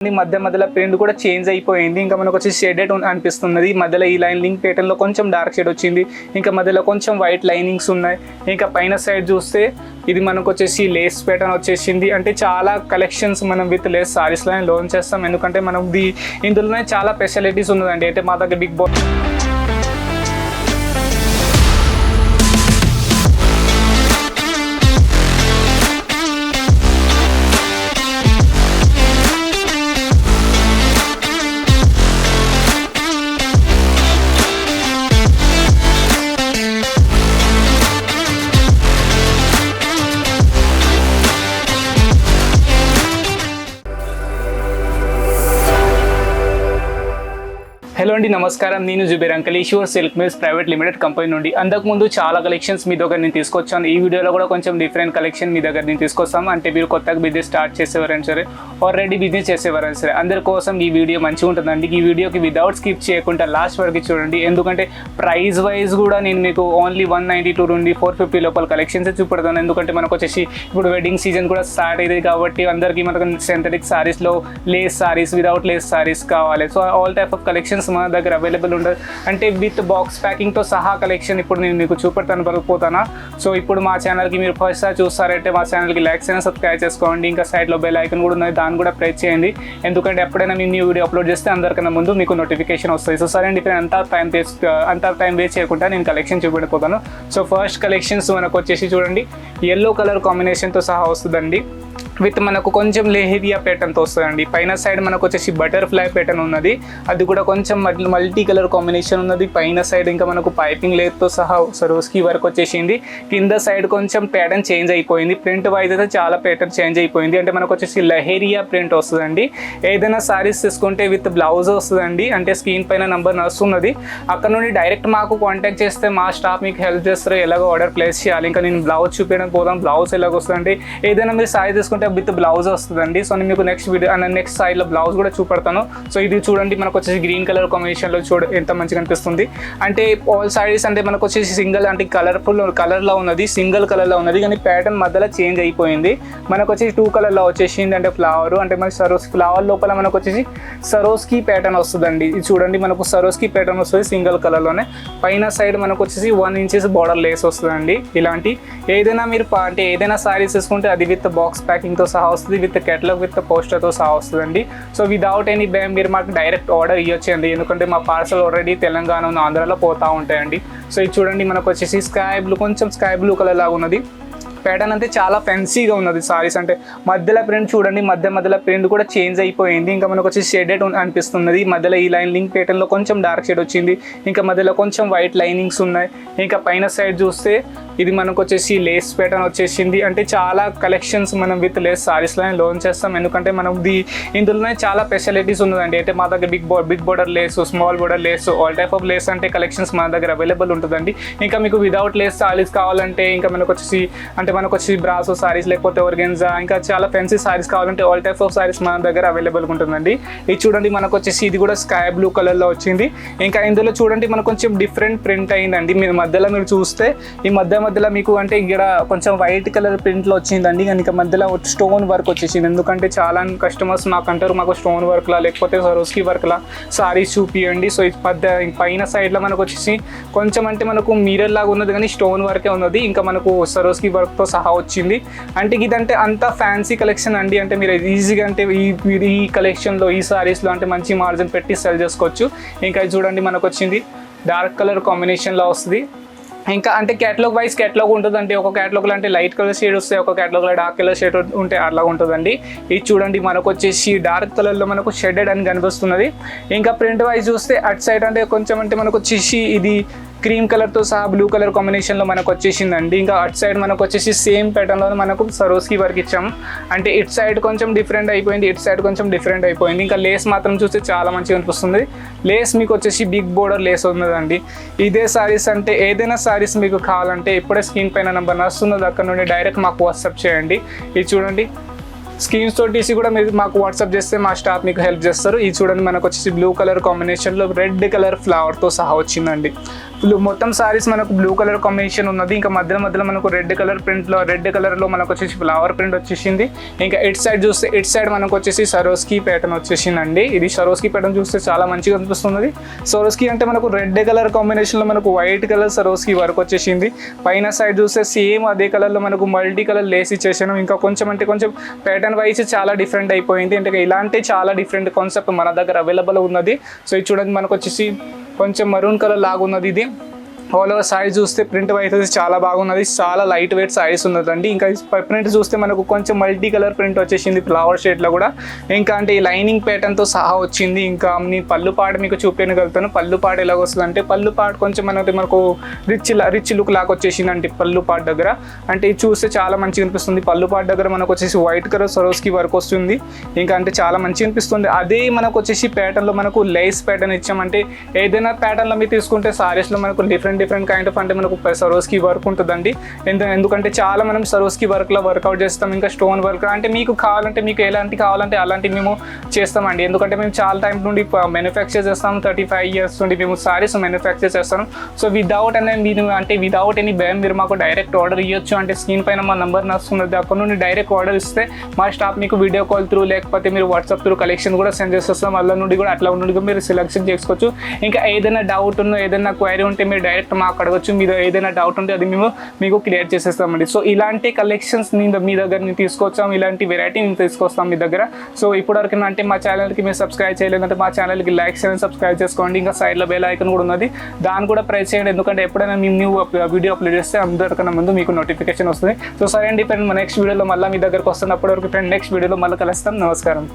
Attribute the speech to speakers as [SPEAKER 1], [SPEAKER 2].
[SPEAKER 1] మధ్య మధ్యలో ప్రింట్ కూడా చేంజ్ అయిపోయింది. ఇంకా మనకు వచ్చి షేడెడ్ అనిపిస్తున్నది. మధ్యలో ఈ లైనింగ్ ప్యాటర్న్లో కొంచెం డార్క్ షేడ్ వచ్చింది. ఇంకా మధ్యలో కొంచెం వైట్ లైనింగ్స్ ఉన్నాయి. ఇంకా పైన సైడ్ చూస్తే ఇది మనకు వచ్చేసి లేస్ ప్యాటర్న్ వచ్చేసింది. అంటే చాలా కలెక్షన్స్ మనం విత్ లేస్ సారీస్లోనే లాంచ్ చేస్తాం. ఎందుకంటే మనం ఇందులోనే చాలా స్పెషాలిటీస్ ఉన్నదండి. అంటే మా దగ్గర బిగ్ బాస్ హలో అండి, నమస్కారం. నేను Zubair uncle, Eshwar silk mills private limited company నుండి. అంతకుముందు చాలా కలెక్షన్స్ మీ దగ్గర నేను తీసుకొచ్చాను. ఈ వీడియోలో కూడా కొంచెం డిఫరెంట్ కలెక్షన్ మీ దగ్గర నేను తీసుకొస్తాం. అంటే మీరు కొత్తగా బిజినెస్ స్టార్ట్ చేసేవారైనా సరే, ఆల్రెడీ బిజినెస్ చేసేవారైనా సరే, అందరి కోసం ఈ వీడియో మంచిగా ఉంటుందండి. ఈ వీడియోకి వితౌట్ స్కిప్ చేయకుండా లాస్ట్ వరకు చూడండి. ఎందుకంటే ప్రైస్ వైజ్ కూడా నేను మీకు ఓన్లీ 192 నుండి 450 లోపల కలెక్షన్స్ చూపెడతాను. ఎందుకంటే మనకు వచ్చేసి ఇప్పుడు వెడ్డింగ్ సీజన్ కూడా స్టార్ట్ అయ్యింది కాబట్టి అందరికీ మనకు సింథటిక్ సారీస్లో lace sarees, without lace sarees కావాలి. So all type of collections మన దగ్గర అవైలబుల్ ఉండదు. అంటే విత్ బాక్స్ ప్యాకింగ్తో సహా కలెక్షన్ ఇప్పుడు నేను మీకు చూపెడతాను, పలికిపోతానా. సో ఇప్పుడు మా ఛానల్కి మీరు ఫస్ట్ సార్ చూస్తారంటే మా ఛానల్కి లైక్స్ అయినా సబ్స్క్రైబ్ చేసుకోండి. ఇంకా సైడ్లో బెల్ ఐకన్ కూడా ఉన్నది, దాన్ని కూడా ప్రెస్ చేయండి. ఎందుకంటే ఎప్పుడైనా మేము న్యూ వీడియో అప్లోడ్ చేస్తే అందరికన్నా ముందు మీకు నోటిఫికేషన్ వస్తుంది. సో సరే అండి, అంత టైం వేస్ట్ చేయకుండా నేను కలెక్షన్ చూపెడిపోతాను. సో ఫస్ట్ కలెక్షన్స్ మనకు వచ్చేసి చూడండి, ఎల్లో కలర్ కాంబినేషన్తో సహా వస్తుందండి. విత్ మనకు కొంచెం లేహేరియా ప్యాటర్న్తో వస్తుందండి. పైన సైడ్ మనకు వచ్చేసి బటర్ఫ్లై ప్యాటర్న్ ఉన్నది, అది కూడా కొంచెం మల్టీ కలర్ కాంబినేషన్ ఉన్నది. పైన సైడ్ ఇంకా మనకు పైపింగ్ లేత్తో సహా సరోస్కి వర్క్ వచ్చేసింది. కింద సైడ్ కొంచెం ప్యాటర్న్ చేంజ్ అయిపోయింది. ప్రింట్ వైజ్ అయితే చాలా ప్యాటర్న్ చేంజ్ అయిపోయింది. అంటే మనకు వచ్చేసి లహేరియా ప్రింట్ వస్తుందండి. ఏదైనా సారీస్ తీసుకుంటే విత్ బ్లౌజ్ వస్తుందండి. అంటే స్క్రీన్ పైన నంబర్ నడుస్తున్నది, అక్కడ నుండి డైరెక్ట్ మాకు కాంటాక్ట్ చేస్తే మా స్టాఫ్ మీకు హెల్ప్ చేస్తారు ఎలాగో ఆర్డర్ ప్లేస్ చేయాలి. ఇంకా నేను బ్లౌజ్ చూపించడం పోదాం. బ్లౌజ్ ఎలాగ వస్తుందంటే ఏదైనా మీరు సారీ తీసుకుంటే విత్ బ్లౌజ్ వస్తుందండి. సో నేను మీకు నెక్స్ట్ సైడ్లో బ్లౌజ్ కూడా చూపెడతాను. సో ఇది చూడండి, మనకు వచ్చేసి గ్రీన్ కలర్ కాంబినేషన్లో ఎంత మంచిగా అనిపిస్తుంది. అంటే ఆల్ సారీస్ అంటే మనకు వచ్చేసి సింగిల్ అంటే కలర్లో ఉన్నది, సింగిల్ కలర్లో ఉన్నది, కానీ ప్యాటర్న్ మధ్యలో చేంజ్ అయిపోయింది. మనకు వచ్చేసి 2 కలర్లో వచ్చేసింది. అంటే ఫ్లవర్ అంటే మనకి ఫ్లవర్ లోపల మనకు వచ్చేసి సరోస్కి ప్యాటర్న్ వస్తుందండి. ఇది చూడండి, మనకు సరోస్కి ప్యాటర్న్ వస్తుంది సింగిల్ కలర్లోనే. పైన సైడ్ మనకు వచ్చేసి 1 ఇంచెస్ బార్డర్ లేస్ వస్తుందండి. ఇలాంటి ఏదైనా మీరు అంటే ఏదైనా సారీస్ తీసుకుంటే అది విత్ బాక్స్ ప్యాకింగ్తో సహా వస్తుంది, విత్ కేటలాగ్ విత్ పోస్టర్తో సహా వస్తుందండి. సో విదౌట్ ఎనీ భయం మీరు మాకు డైరెక్ట్ ఆర్డర్ ఇవ్వచ్చండి. ఎందుకంటే మా పార్సల్ ఆల్రెడీ తెలంగాణ ఆంధ్రాలో పోతూ ఉంటాయండి. సో ఇది చూడండి, మనకు వచ్చేసి కొంచెం స్కై బ్లూ కలర్ లాగా ఉన్నది. ప్యాటర్న్ అంటే చాలా ఫెన్సీగా ఉన్నది సారీస్. అంటే మధ్యలో ప్రింట్ చూడండి, మధ్యలో ప్రింట్ కూడా చేంజ్ అయిపోయింది. ఇంకా మనకు వచ్చి షేడెడ్ అనిపిస్తున్నది. మధ్యలో ఈ లైనింగ్ ప్యాటర్న్లో కొంచెం డార్క్ షేడ్ వచ్చింది. ఇంకా మధ్యలో కొంచెం వైట్ లైనింగ్స్ ఉన్నాయి. ఇంకా పైన సైడ్ చూస్తే ఇది మనకు వచ్చేసి లేస్ ప్యాటర్న్ వచ్చేసింది. అంటే చాలా కలెక్షన్స్ మనం విత్ లేస్ సారీస్లోనే లాంచ్ చేస్తాం. ఎందుకంటే మనం ఇందులోనే చాలా స్పెషాలిటీస్ ఉన్నదండి. అంటే మా దగ్గర big border lace, small border lace, all type of lace అంటే కలెక్షన్స్ మన దగ్గర అవైలబుల్ ఉంటుందండి. ఇంకా మీకు విదౌట్ లేస్ సారీస్ కావాలంటే ఇంకా మనకు వచ్చేసి మనకు వచ్చి బ్రాసో సారీస్, లేకపోతే ఆర్గెన్జా, ఇంకా చాలా ఫెన్సీ సారీస్ కావాలంటే ఆల్ టైప్ ఆఫ్ సారీస్ మన దగ్గర అవైలబుల్గా ఉంటుందండి. ఇది చూడండి, మనకు వచ్చేసి ఇది కూడా స్కై బ్లూ కలర్లో వచ్చింది. ఇంకా ఇందులో చూడండి మనకు కొంచెం డిఫరెంట్ ప్రింట్ అయిందండి. మీరు చూస్తే ఈ మధ్యలో మీకు అంటే ఇక్కడ కొంచెం వైట్ కలర్ ప్రింట్లో వచ్చిందండి. ఇంకా మధ్యలో స్టోన్ వర్క్ వచ్చేసింది. ఎందుకంటే చాలా కస్టమర్స్ మాకు అంటారు, మాకు స్టోన్ వర్క్లా లేకపోతే సరోస్కి వర్క్లా సారీస్ చూపియండి. సో ఈ పైన సైడ్లో మనకు వచ్చేసి కొంచెం అంటే మనకు మిర్రర్ లాగా ఉన్నది, కానీ స్టోన్ వర్కే ఉన్నది. ఇంకా మనకు సరోస్కి వర్క్తో సహా వచ్చింది. అంటే ఇదంటే అంత ఫ్యాన్సీ కలెక్షన్ అండి. అంటే మీరు ఈజీగా అంటే ఈ కలెక్షన్లో ఈ సారీస్లో అంటే మంచి మార్జిన్ పెట్టి సెల్ చేసుకోవచ్చు. ఇంకా చూడండి, మనకు వచ్చింది డార్క్ కలర్ కాంబినేషన్లో వస్తుంది. ఇంకా అంటే కేటలాగ్ వైజ్ కేటలాగ్ ఉంటుంది. అంటే ఒక కేటలాగ్లో అంటే లైట్ కలర్ షేడ్ వస్తాయి, ఒక కేటలాగ్లో డార్క్ కలర్ షేడ్ ఉంటే అలా ఉంటుందండి. ఇది చూడండి, మనకు వచ్చేసి డార్క్ కలర్లో మనకు షెడెడ్ అని కనిపిస్తున్నది. ఇంకా ప్రింట్ వైజ్ చూస్తే అట్ సైడ్ అంటే కొంచెం అంటే మనకు వచ్చేసి ఇది క్రీమ్ కలర్తో సహా బ్లూ కలర్ కాంబినేషన్లో మనకు వచ్చేసిందండి. ఇంకా అట్ సైడ్ మనకు వచ్చేసి సేమ్ ప్యాటర్న్లో మనకు సరోస్కి వర్క్ ఇచ్చాము. అంటే ఇట్ సైడ్ కొంచెం డిఫరెంట్ అయిపోయింది, ఇట్ సైడ్ కొంచెం డిఫరెంట్ అయిపోయింది. ఇంకా లేస్ మాత్రం చూస్తే చాలా మంచిగా అనిపిస్తుంది. లేస్ మీకు వచ్చేసి బిగ్ బోర్డర్ లేస్ ఉన్నదండి. ఇదే సారీస్ అంటే ఏదైనా సారీస్ మీకు కావాలంటే ఇప్పుడే స్క్రీన్ పైన నెంబర్ నడుస్తున్నది, అక్కడ నుండి డైరెక్ట్ మాకు వాట్సాప్ చేయండి. ఇది చూడండి, స్కీమ్స్ తోటి కూడా మీరు మాకు వాట్సాప్ చేస్తే మా స్టాఫ్ మీకు హెల్ప్ చేస్తారు. ఇది చూడండి మనకు వచ్చేసి బ్లూ కలర్ కాంబినేషన్లో రెడ్ కలర్ ఫ్లవర్తో సహా వచ్చిందండి. మొత్తం సారీస్ మనకు బ్లూ కలర్ కాంబినేషన్ ఉన్నది. ఇంకా మధ్యలో మనకు రెడ్ కలర్లో మనకు వచ్చేసి ఫ్లవర్ ప్రింట్ వచ్చేసింది. ఇంకా ఇట్ సైడ్ మనకు వచ్చేసి సరోస్కి ప్యాటర్న్ వచ్చేసిందండి. ఇది సరోస్కి ప్యాటర్న్ చూస్తే చాలా మంచిగా అనిపిస్తున్నది. సరోస్కి అంటే మనకు రెడ్ కలర్ కాంబినేషన్లో మనకు వైట్ కలర్ సరోస్కి వర్క్ వచ్చేసింది. పైన సైడ్ చూస్తే సేమ్ అదే కలర్లో మనకు మల్టీ కలర్ లేస్ ఇచ్చేసాను. ఇంకా కొంచెం ప్యాటర్న్ వైజ్ చాలా డిఫరెంట్ అయిపోయింది. అంటే ఇలాంటి చాలా డిఫరెంట్ కాన్సెప్ట్ మన దగ్గర అవైలబుల్ ఉన్నది. సో ఇది చూడండి మనకు వచ్చేసి కొంచెం మరూన్ కలర్ లాగా ఉన్నది. ఇది ఆల్ ఓవర్ సారీస్ చూస్తే ప్రింట్ అయితే చాలా బాగున్నది. చాలా లైట్ వెయిట్ సారీస్ ఉన్నదండి. ఇంకా ప్రింట్ చూస్తే మనకు కొంచెం మల్టీ కలర్ ప్రింట్ వచ్చేసింది ఫ్లవర్ షేడ్లో కూడా. ఇంకా అంటే ఈ లైనింగ్ ప్యాటర్న్తో సహా వచ్చింది. ఇంకా నేను పళ్ళు పాట మీకు చూపించగలుగుతాను. పళ్ళు పాట ఎలాగ వస్తుంది అంటే పళ్ళు పాట కొంచెం మనకు రిచ్ లుక్ లాగా వచ్చేసింది అంటే పళ్ళు పాట దగ్గర. అంటే ఇది చూస్తే చాలా మంచిగా అనిపిస్తుంది. పళ్ళు పాట దగ్గర మనకు వచ్చేసి వైట్ కలర్ సరోస్కి వర్క్ వస్తుంది. ఇంకా అంటే చాలా మంచిగా అనిపిస్తుంది. అదే మనకు వచ్చేసి ప్యాటర్న్లో మనకు లేస్ ప్యాటర్న్ ఇచ్చామంటే ఏదైనా ప్యాటర్న్లో మీరు తీసుకుంటే సారీస్లో మనకు డిఫరెంట్ కైండ్ ఆఫ్ అంటే మనకు సరోస్కి వర్క్ ఉంటుందండి. ఎందుకంటే చాలా మనం సరోస్కి వర్క్లో వర్కౌట్ చేస్తాం. ఇంకా స్టోన్ వర్క్ అంటే మీకు ఎలాంటి కావాలంటే అలాంటి మేము చేస్తామండి. ఎందుకంటే మేము చాలా టైం నుండి మ్యానుఫ్యాక్చర్ చేస్తాం. 35 years నుండి మేము సారీస్ మ్యానుఫ్యాక్చర్ చేస్తాం. సో వితౌట్ ఎనీ భయం మీరు మాకు డైరెక్ట్ ఆర్డర్ ఇవ్వచ్చు. అంటే స్క్రీన్ పైన మా నెంబర్ నడుస్తున్నది. అక్కడ నుండి డైరెక్ట్ ఆర్డర్ ఇస్తే మా స్టాఫ్ మీకు వీడియో కాల్ త్రూ లేకపోతే మీరు వాట్సాప్ త్రూ కలెక్షన్ కూడా సెండ్ చేసేస్తాం. అలా నుండి కూడా అట్లా నుండి మీరు సెలెక్షన్ చేసుకోవచ్చు. ఇంకా ఏదైనా డౌట్ ఏదైనా క్వైరీ ఉంటే మీరు డైరెక్ట్ మాకు అడగచ్చు. మీద ఏదైనా డౌట్ ఉంటే అది మేము మీకు క్లియర్ చేసేస్తామండి. సో ఇలాంటి కలెక్షన్స్ మీ దగ్గర నేను తీసుకొచ్చాము. ఇలాంటి వెరైటీ నేను తీసుకొస్తాం మీ దగ్గర. సో ఇప్పటివరకు అంటే మా ఛానల్కి మీరు సబ్స్క్రైబ్ చేయలేదంటే మా ఛానల్కి లైక్ చేయండి, సబ్స్క్రైబ్ చేసుకోండి. ఇంకా సైడ్లో బెల్ ఐకాన్ కూడా ఉన్నది, దాన్ని కూడా ప్రెస్ చేయండి. ఎందుకంటే ఎప్పుడైనా మేము న్యూ వీడియో అప్లోడ్ చేస్తే అందరికన్నా ముందు మీకు నోటిఫికేషన్ వస్తుంది. సో సరే అండి ఫ్రెండ్, నెక్స్ట్ వీడియోలో మళ్ళీ మీ దగ్గరకు వస్తున్నప్పటి వరకు ఫ్రెండ్ నెక్స్ట్ వీడియోలో మళ్ళీ కలుస్తాం. నమస్కారం.